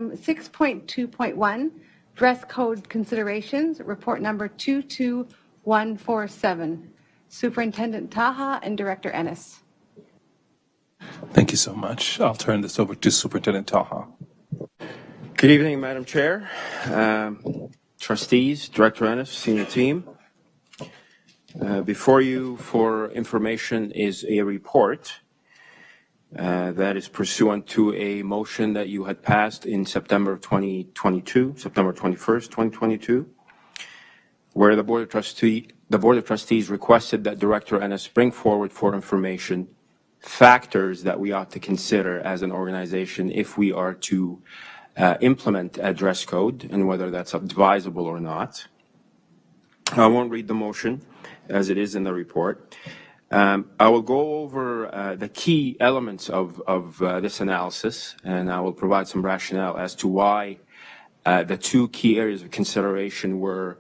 6.2.1, dress code considerations, report number 22147. Superintendent Taha and Director Ennis. Thank you so much. I'll turn this over to Superintendent Taha. Good evening, Madam Chair, trustees, Director Ennis, senior team. Before you for information is a report that is pursuant to a motion that you had passed in September of 2022, September 21st, 2022, where the Board of Trustees requested that Director Ennis bring forward for information factors that we ought to consider as an organization if we are to implement a dress code and whether that's advisable or not. I won't read the motion as it is in the report. I will go over the key elements of this analysis, and I will provide some rationale as to why the two key areas of consideration were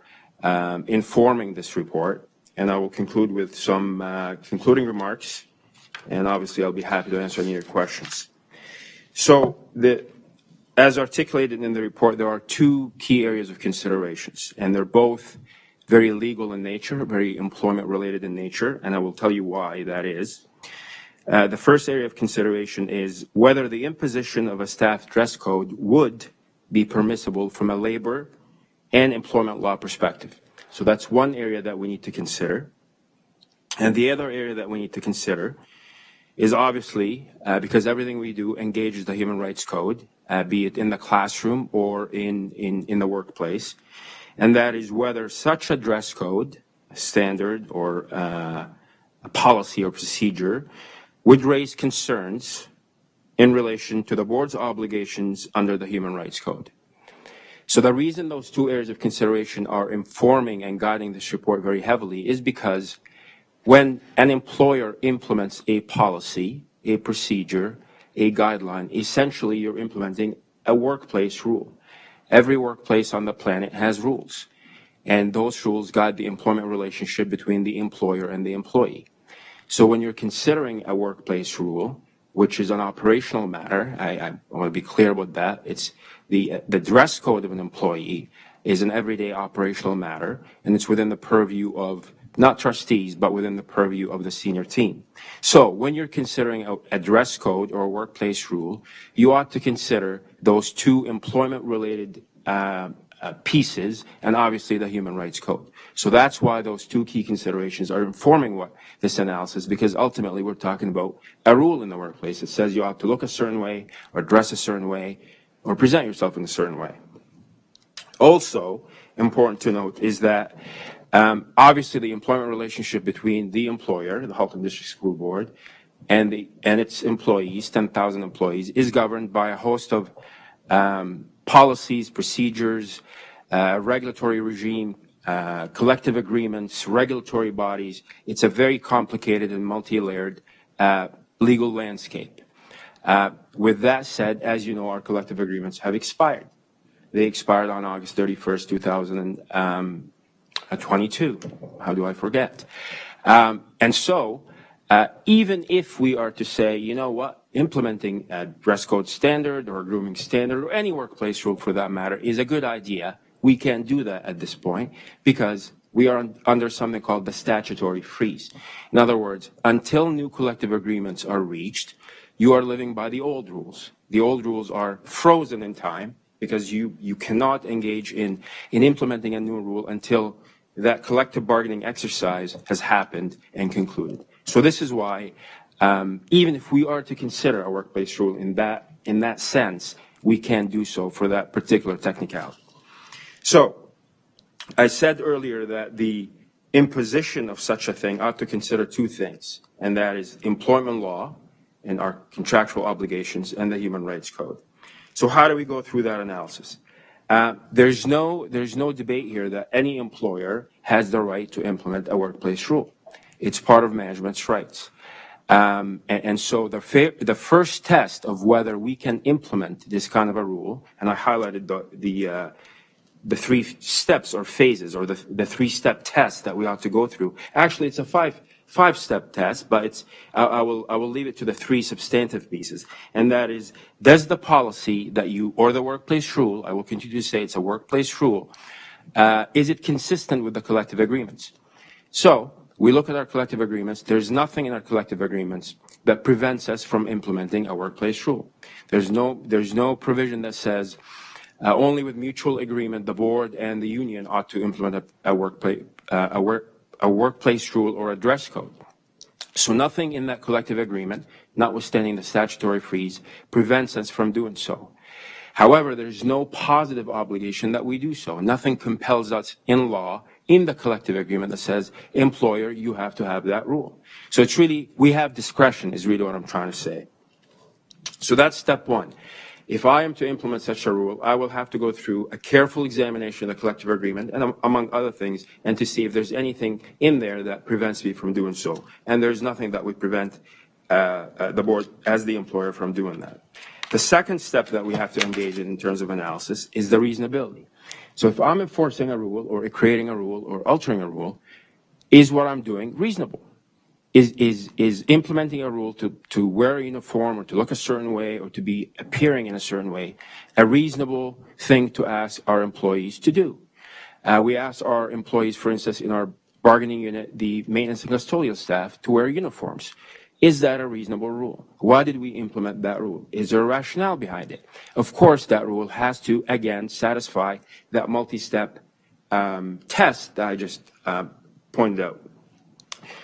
informing this report. And I will conclude with some concluding remarks, and obviously I'll be happy to answer any of your questions. So, as articulated in the report, there are two key areas of considerations, and they're both very legal in nature, very employment-related in nature, and I will tell you why that is. The first area of consideration is whether the imposition of a staff dress code would be permissible from a labor and employment law perspective. So that's one area that we need to consider. And the other area that we need to consider is obviously, because everything we do engages the Human Rights Code, be it in the classroom or in the workplace, and that is whether such a dress code, standard, or a policy or procedure would raise concerns in relation to the board's obligations under the Human Rights Code. So the reason those two areas of consideration are informing and guiding this report very heavily is because when an employer implements a policy, a procedure, a guideline, essentially you're implementing a workplace rule. Every workplace on the planet has rules, and those rules guide the employment relationship between the employer and the employee. So when you're considering a workplace rule, which is an operational matter, I want to be clear about that. It's the dress code of an employee is an everyday operational matter, and it's within the purview of not trustees, but within the purview of the senior team. So when you're considering a dress code or a workplace rule, you ought to consider those two employment-related pieces and obviously the Human Rights Code. So that's why those two key considerations are informing what this analysis, because ultimately we're talking about a rule in the workplace that says you ought to look a certain way or dress a certain way or present yourself in a certain way. Also important to note is that obviously the employment relationship between the employer, the Halton District School Board, and its employees, 10,000 employees, is governed by a host of policies, procedures, regulatory regime, collective agreements, regulatory bodies. It's a very complicated and multi-layered legal landscape. With that said, as you know, our collective agreements have expired. They expired on August 31st, 2022. How do I forget? And so, even if we are to say, you know what, implementing a dress code standard or a grooming standard or any workplace rule for that matter is a good idea, we can't do that at this point because we are under something called the statutory freeze. In other words, until new collective agreements are reached, you are living by the old rules. The old rules are frozen in time because you cannot engage in implementing a new rule until that collective bargaining exercise has happened and concluded. So this is why, even if we are to consider a workplace rule in that sense, we can do so for that particular technicality. So, I said earlier that the imposition of such a thing ought to consider two things, and that is employment law and our contractual obligations and the Human Rights Code. So how do we go through that analysis? There's no debate here that any employer has the right to implement a workplace rule. It's part of management's rights. And so the first test of whether we can implement this kind of a rule, and I highlighted the three steps or phases or the three-step test that we ought to go through. Actually, it's a 5-step test, but I will leave it to the 3 substantive pieces. And that is, does the policy that or the workplace rule, I will continue to say it's a workplace rule, is it consistent with the collective agreements? So we look at our collective agreements. There's nothing in our collective agreements that prevents us from implementing a workplace rule. There's no provision that says only with mutual agreement the board and the union ought to implement a workplace rule or a dress code. So nothing in that collective agreement, notwithstanding the statutory freeze, prevents us from doing so. However, there's no positive obligation that we do so. Nothing compels us in law in the collective agreement that says, employer, you have to have that rule. So it's really, we have discretion is really what I'm trying to say. So that's step 1. If I am to implement such a rule, I will have to go through a careful examination of the collective agreement, and among other things, and to see if there's anything in there that prevents me from doing so. And there's nothing that would prevent the board as the employer from doing that. The second step that we have to engage in terms of analysis is the reasonability. So if I'm enforcing a rule or creating a rule or altering a rule, is what I'm doing reasonable? Is implementing a rule to wear a uniform or to look a certain way or to be appearing in a certain way a reasonable thing to ask our employees to do? We ask our employees, for instance, in our bargaining unit, the maintenance and custodial staff, to wear uniforms. Is that a reasonable rule? Why did we implement that rule? Is there a rationale behind it? Of course, that rule has to, again, satisfy that multi-step test that I just pointed out.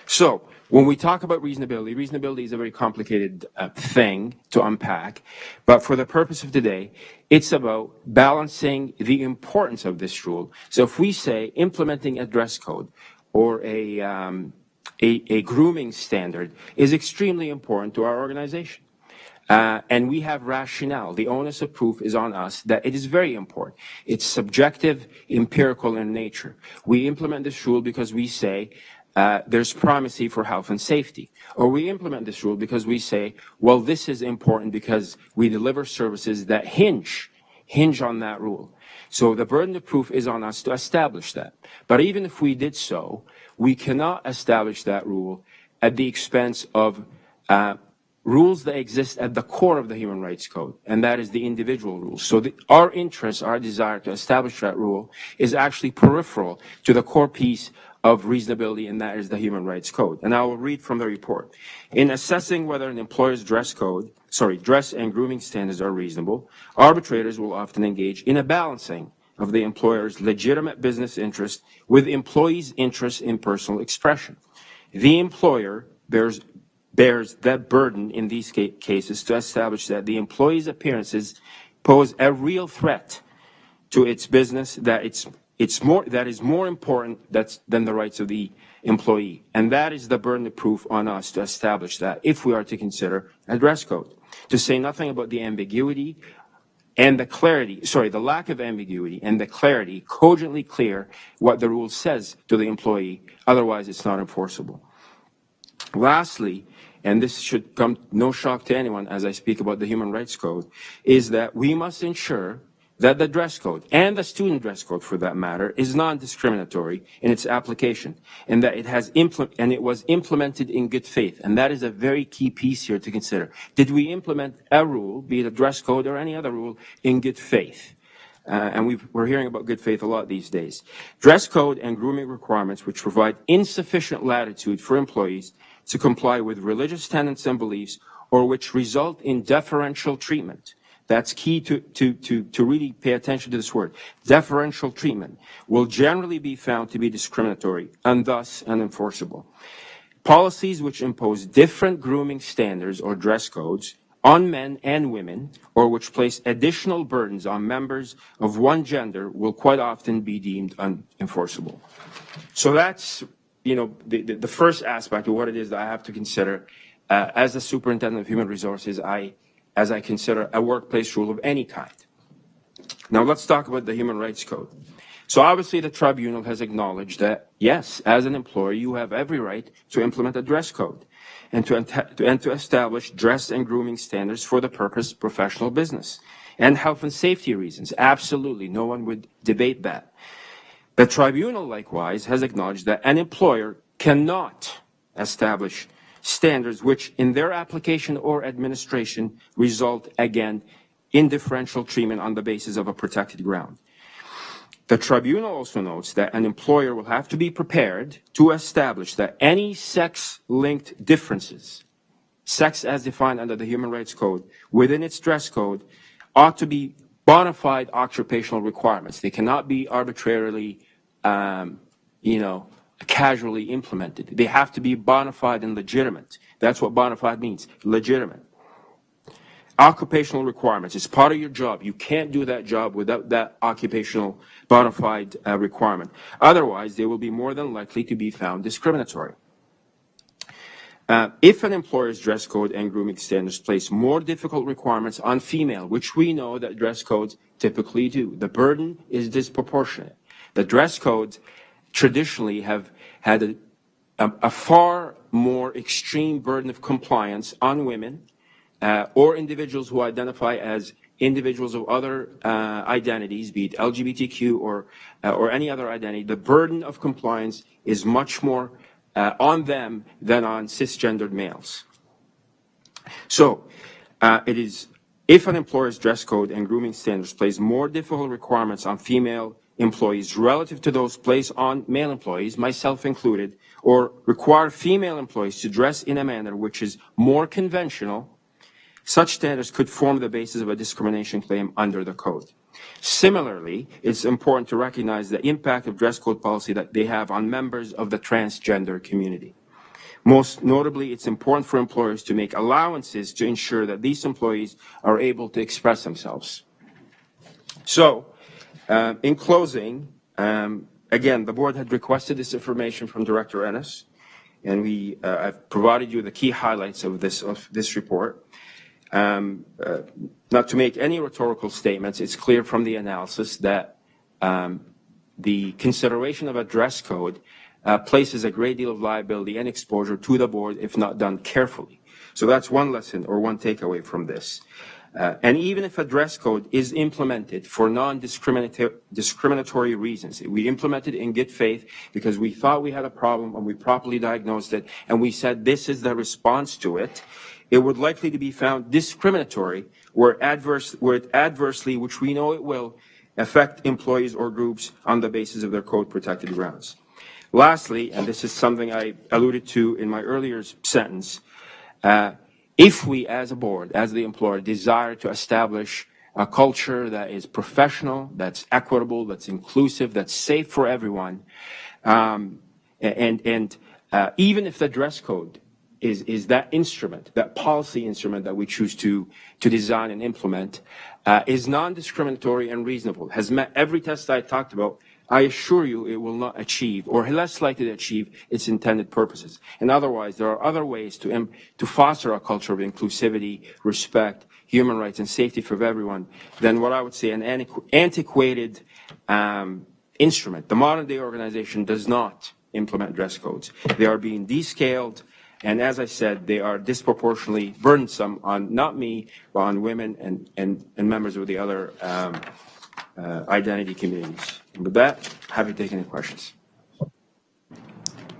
So when we talk about reasonability, reasonability is a very complicated thing to unpack. But for the purpose of today, it's about balancing the importance of this rule. So if we say implementing a dress code or a grooming standard is extremely important to our organization. And we have rationale. The onus of proof is on us that it is very important. It's subjective, empirical in nature. We implement this rule because we say there's primacy for health and safety. Or we implement this rule because we say, well, this is important because we deliver services that hinge on that rule. So the burden of proof is on us to establish that. But even if we did so, we cannot establish that rule at the expense of rules that exist at the core of the Human Rights Code, and that is the individual rules. So our interest, our desire to establish that rule is actually peripheral to the core piece of reasonability, and that is the Human Rights Code. And I will read from the report. In assessing whether an employer's dress and grooming standards are reasonable, arbitrators will often engage in a balancing of the employer's legitimate business interest with employees' interest in personal expression. The employer bears that burden in these cases to establish that the employee's appearances pose a real threat to its business, that is more important than the rights of the employee. And that is the burden of proof on us to establish that if we are to consider a dress code. To say nothing about the ambiguity and the lack of ambiguity and the clarity, cogently clear what the rule says to the employee, otherwise it's not enforceable. Lastly, and this should come no shock to anyone as I speak about the Human Rights Code, is that we must ensure that the dress code, and the student dress code for that matter, is non-discriminatory in its application, and that it was implemented in good faith. And that is a very key piece here to consider. Did we implement a rule, be it a dress code or any other rule, in good faith? And we're hearing about good faith a lot these days. Dress code and grooming requirements which provide insufficient latitude for employees to comply with religious tenets and beliefs, or which result in deferential treatment. That's key to really pay attention to this word. Deferential treatment will generally be found to be discriminatory and thus unenforceable. Policies which impose different grooming standards or dress codes on men and women, or which place additional burdens on members of one gender, will quite often be deemed unenforceable. So that's, the first aspect of what it is that I have to consider as the Superintendent of Human Resources, as I consider a workplace rule of any kind. Now let's talk about the Human Rights Code. So obviously the tribunal has acknowledged that, yes, as an employer, you have every right to implement a dress code and to establish dress and grooming standards for the purpose of professional business and health and safety reasons. Absolutely, no one would debate that. The tribunal likewise has acknowledged that an employer cannot establish standards which, in their application or administration, result, again, in differential treatment on the basis of a protected ground. The tribunal also notes that an employer will have to be prepared to establish that any sex-linked differences, sex as defined under the Human Rights Code, within its dress code, ought to be bona fide occupational requirements. They cannot be arbitrarily, casually implemented. They have to be bona fide and legitimate. That's what bona fide means, legitimate. Occupational requirements is part of your job. You can't do that job without that occupational bona fide requirement. Otherwise, they will be more than likely to be found discriminatory. If an employer's dress code and grooming standards place more difficult requirements on female, which we know that dress codes typically do, the burden is disproportionate. The dress codes traditionally have had a far more extreme burden of compliance on women or individuals who identify as individuals of other identities, be it LGBTQ or any other identity. The burden of compliance is much more on them than on cisgendered males. So it is, if an employer's dress code and grooming standards place more difficult requirements on female employees relative to those placed on male employees, myself included, or require female employees to dress in a manner which is more conventional, such standards could form the basis of a discrimination claim under the code. Similarly, it's important to recognize the impact of dress code policy that they have on members of the transgender community. Most notably, it's important for employers to make allowances to ensure that these employees are able to express themselves. So, in closing, again, the board had requested this information from Director Ennis, and I've provided you the key highlights of this report. Not to make any rhetorical statements, it's clear from the analysis that the consideration of a dress code places a great deal of liability and exposure to the board if not done carefully. So that's one lesson or one takeaway from this. And even if a dress code is implemented for non-discriminatory reasons, we implemented in good faith because we thought we had a problem and we properly diagnosed it and we said this is the response to it, it would likely to be found discriminatory where it adversely, which we know it will, affect employees or groups on the basis of their code-protected grounds. Lastly, and this is something I alluded to in my earlier sentence, if we as a board, as the employer, desire to establish a culture that is professional, that's equitable, that's inclusive, that's safe for everyone, and even if the dress code is that instrument, that policy instrument that we choose to design and implement, is non-discriminatory and reasonable, has met every test I talked about, I assure you it will not achieve, or less likely to achieve, its intended purposes. And otherwise, there are other ways to foster a culture of inclusivity, respect, human rights, and safety for everyone than what I would say an antiquated instrument. The modern-day organization does not implement dress codes. They are being descaled, and as I said, they are disproportionately burdensome on not me, but on women and members of the other identity communities. And with that, happy to take any questions.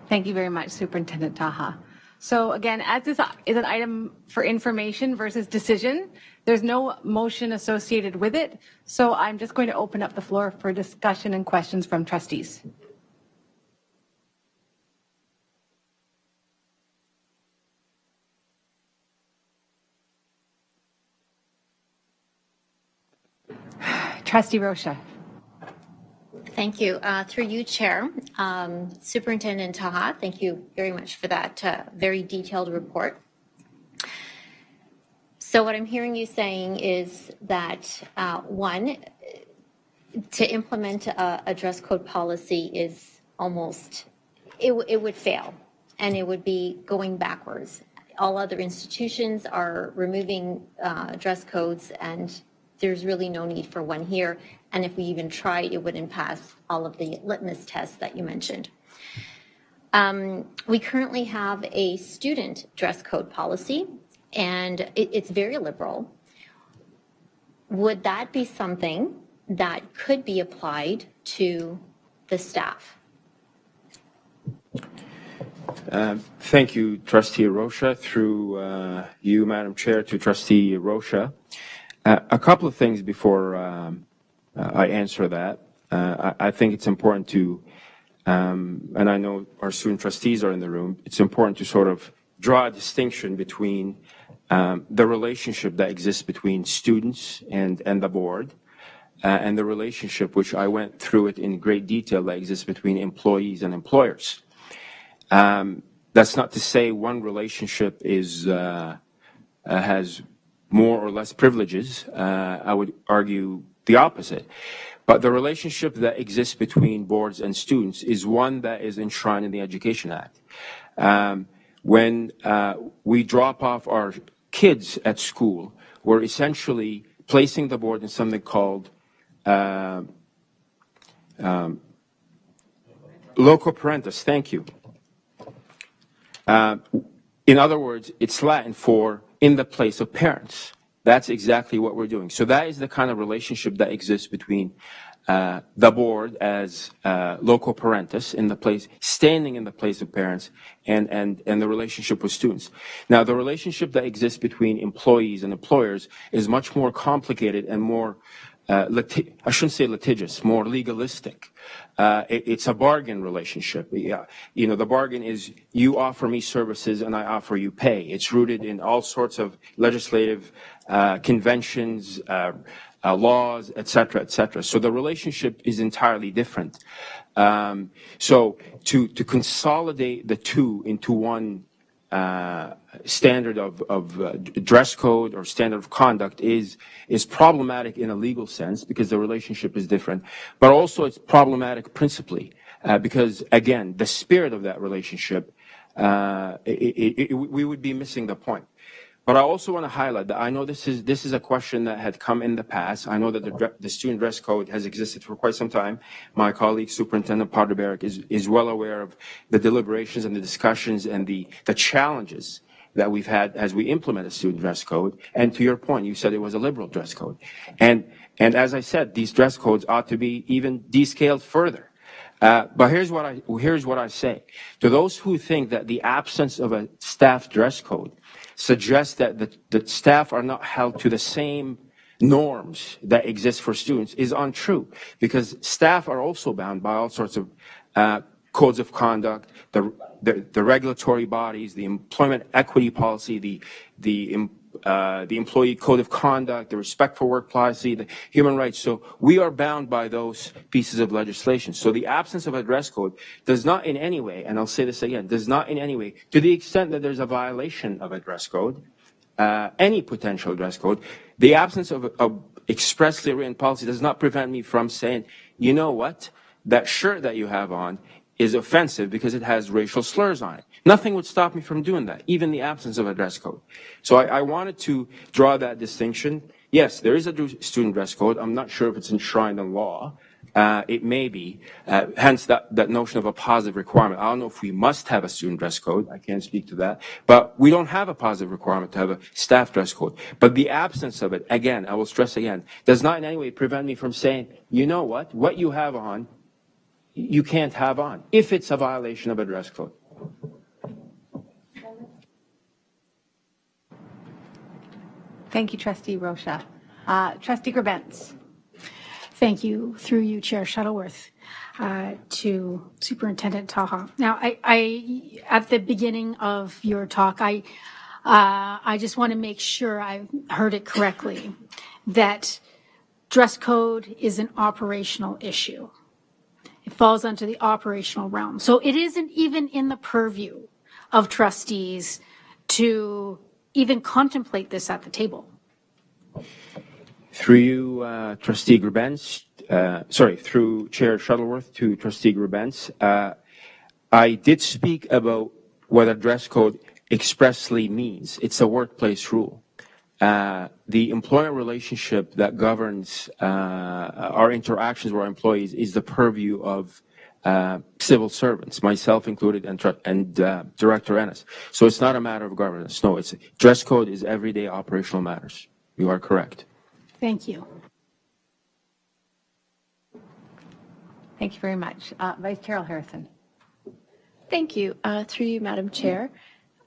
Thank you very much, Superintendent Taha. So again, as this is an item for information versus decision, there's no motion associated with it. So I'm just going to open up the floor for discussion and questions from trustees. Trustee Rocha. Thank you. Through you, Chair. Superintendent Taha, thank you very much for that very detailed report. So what I'm hearing you saying is that, one, to implement a dress code policy is almost, it would fail, and it would be going backwards. All other institutions are removing dress codes, and there's really no need for one here. And if we even tried, it wouldn't pass all of the litmus tests that you mentioned. We currently have a student dress code policy, and it's very liberal. Would that be something that could be applied to the staff? Thank you, Trustee Rocha. Through you, Madam Chair, to Trustee Rocha. A couple of things before I answer that. I think it's important to, and I know our student trustees are in the room, it's important to sort of draw a distinction between the relationship that exists between students and the board, and the relationship, which I went through it in great detail, that exists between employees and employers. That's not to say one relationship is has more or less privileges. I would argue the opposite. But the relationship that exists between boards and students is one that is enshrined in the Education Act. When we drop off our kids at school, we're essentially placing the board in something called loco parentis. Thank you. In other words, it's Latin for in the place of parents. That's exactly what we're doing. So that is the kind of relationship that exists between the board as loco parentis, in the place, standing in the place of parents, and the relationship with students. Now, the relationship that exists between employees and employers is much more complicated and more, I shouldn't say litigious, more legalistic. It's a bargain relationship. Yeah. You know, the bargain is you offer me services and I offer you pay. It's rooted in all sorts of legislative conventions, laws, et cetera, et cetera. So the relationship is entirely different. So to consolidate the two into one standard of dress code or standard of conduct is problematic in a legal sense because the relationship is different, but also it's problematic principally because, again, the spirit of that relationship, we would be missing the point. But I also want to highlight that I know this is a question that had come in the past. I know that the student dress code has existed for quite some time. My colleague, Superintendent Pardeberg, is well aware of the deliberations and the discussions and the challenges that we've had as we implement a student dress code. And to your point, you said it was a liberal dress code. And as I said, these dress codes ought to be even descaled further. But here's what I say. To those who think that the absence of a staff dress code suggests that the staff are not held to the same norms that exist for students is untrue, because staff are also bound by all sorts of codes of conduct, the regulatory bodies, the employment equity policy, the employee code of conduct, the respect for work policy, the human rights. So we are bound by those pieces of legislation. So the absence of a dress code does not in any way, and I'll say this again, does not in any way, to the extent that there's a violation of a dress code, any potential dress code, the absence of expressly written policy does not prevent me from saying, you know what, that shirt that you have on is offensive because it has racial slurs on it. Nothing would stop me from doing that, even the absence of a dress code. So I wanted to draw that distinction. Yes, there is a student dress code. I'm not sure if it's enshrined in law. It may be, hence that notion of a positive requirement. I don't know if we must have a student dress code. I can't speak to that. But we don't have a positive requirement to have a staff dress code. But the absence of it, again, I will stress again, does not in any way prevent me from saying, you know what you have on, you can't have on, if it's a violation of a dress code. Thank you, Trustee Rocha. Trustee Grebenz. Thank you, through you, Chair Shuttleworth, to Superintendent Taha. Now, I at the beginning of your talk, I just want to make sure I heard it correctly, that dress code is an operational issue. It falls under the operational realm. So it isn't even in the purview of trustees to even contemplate this at the table. Through you, Trustee Grebenz, through Chair Shuttleworth to Trustee Grebenz, I did speak about what a dress code expressly means. It's a workplace rule. The employment relationship that governs our interactions with our employees is the purview of civil servants, myself included, and Director Ennis. So it's not a matter of governance. No, dress code is everyday operational matters. You are correct. Thank you. Thank you very much. Vice Chair Harrison. Thank you. Through you, Madam Chair.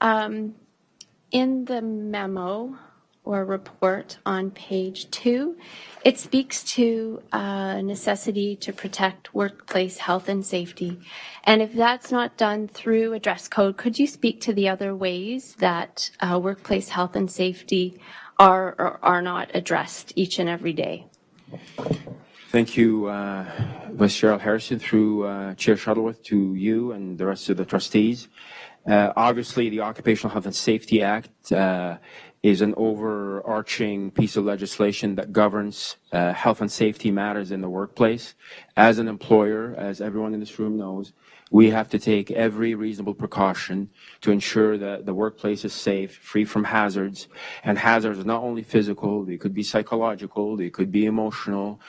In the memo or report on page 2, it speaks to necessity to protect workplace health and safety. And if that's not done through a dress code, could you speak to the other ways that workplace health and safety are or are not addressed each and every day? Thank you, Vice Chair Harrison, through Chair Shuttleworth, to you and the rest of the trustees. Obviously, the Occupational Health and Safety Act is an overarching piece of legislation that governs health and safety matters in the workplace. As an employer, as everyone in this room knows, we have to take every reasonable precaution to ensure that the workplace is safe, free from hazards. And hazards are not only physical, they could be psychological, they could be emotional,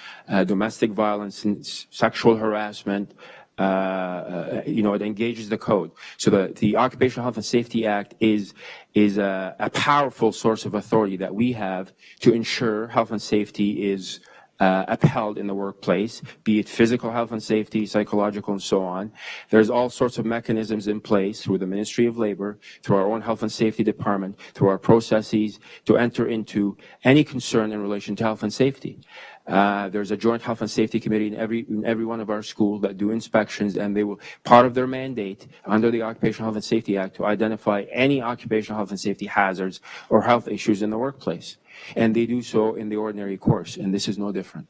domestic violence, and sexual harassment. It engages the code. So the Occupational Health and Safety Act is a powerful source of authority that we have to ensure health and safety is upheld in the workplace, be it physical health and safety, psychological, and so on. There's all sorts of mechanisms in place through the Ministry of Labor, through our own health and safety department, through our processes to enter into any concern in relation to health and safety. There's a joint health and safety committee in every one of our schools that do inspections, and they will, part of their mandate under the Occupational Health and Safety Act, to identify any occupational health and safety hazards or health issues in the workplace. And they do so in the ordinary course, and this is no different.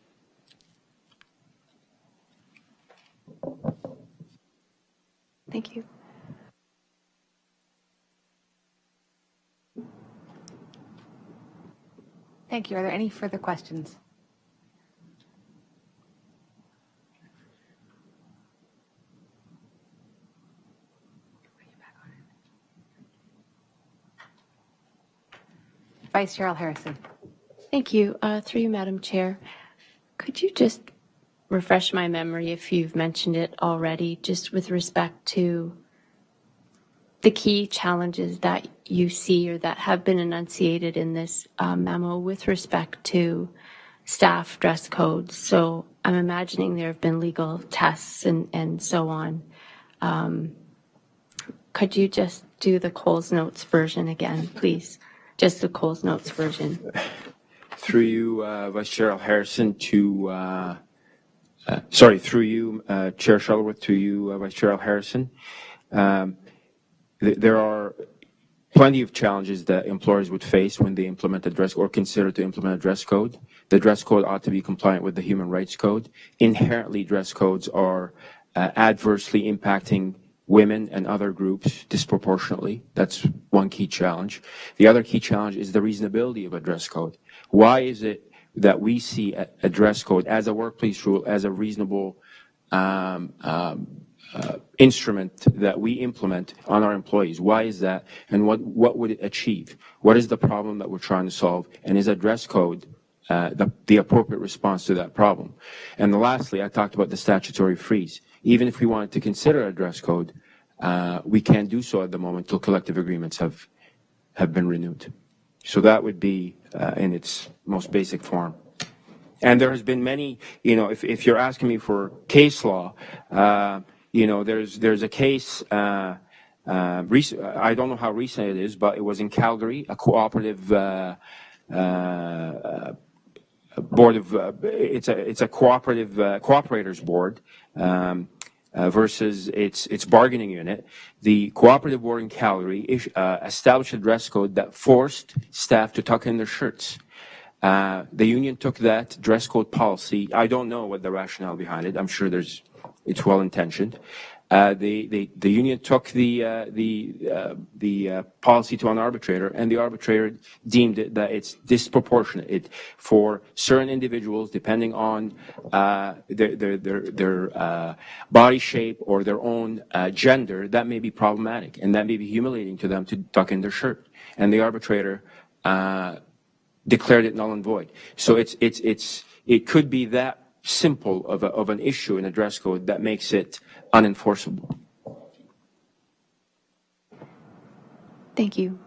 Thank you. Thank you. Are there any further questions? Vice Chair Harrison. Thank you. Through you, Madam Chair. Could you just refresh my memory, if you've mentioned it already, just with respect to the key challenges that you see or that have been enunciated in this memo with respect to staff dress codes? So I'm imagining there have been legal tests and so on. Could you just do the Coles Notes version again, please? Just the Coles Notes version. Through you, Vice Chair Harrison, through you, Chair Shuttleworth, to you, Vice Chair Harrison. There are plenty of challenges that employers would face when they implement a dress or consider to implement a dress code. The dress code ought to be compliant with the Human Rights Code. Inherently, dress codes are adversely impacting women and other groups disproportionately. That's one key challenge. The other key challenge is the reasonability of a dress code. Why is it that we see a dress code as a workplace rule, as a reasonable instrument that we implement on our employees? Why is that? And what would it achieve? What is the problem that we're trying to solve? And is a dress code the appropriate response to that problem? And lastly, I talked about the statutory freeze. Even if we wanted to consider a dress code, we can't do so at the moment till collective agreements have been renewed. So that would be in its most basic form. And there has been many, if you're asking me for case law, there's a case, I don't know how recent it is, but it was in Calgary, a cooperative board of, it's a cooperative, cooperators board, versus its bargaining unit. The cooperative board in Calgary established a dress code that forced staff to tuck in their shirts. The union took that dress code policy. I don't know what the rationale behind it. I'm sure it's well intentioned. The union took the policy to an arbitrator, and the arbitrator deemed it that it's disproportionate for certain individuals, depending on their body shape or their own gender. That may be problematic, and that may be humiliating to them to tuck in their shirt. And the arbitrator declared it null and void. So it could be that simple of an issue in a dress code that makes it unenforceable. Thank you.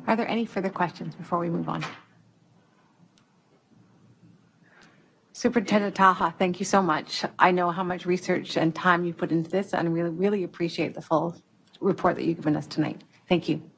Are there any further questions before we move on? Superintendent Taha, thank you so much. I know how much research and time you put into this, and really, really appreciate the full report that you've given us tonight. Thank you.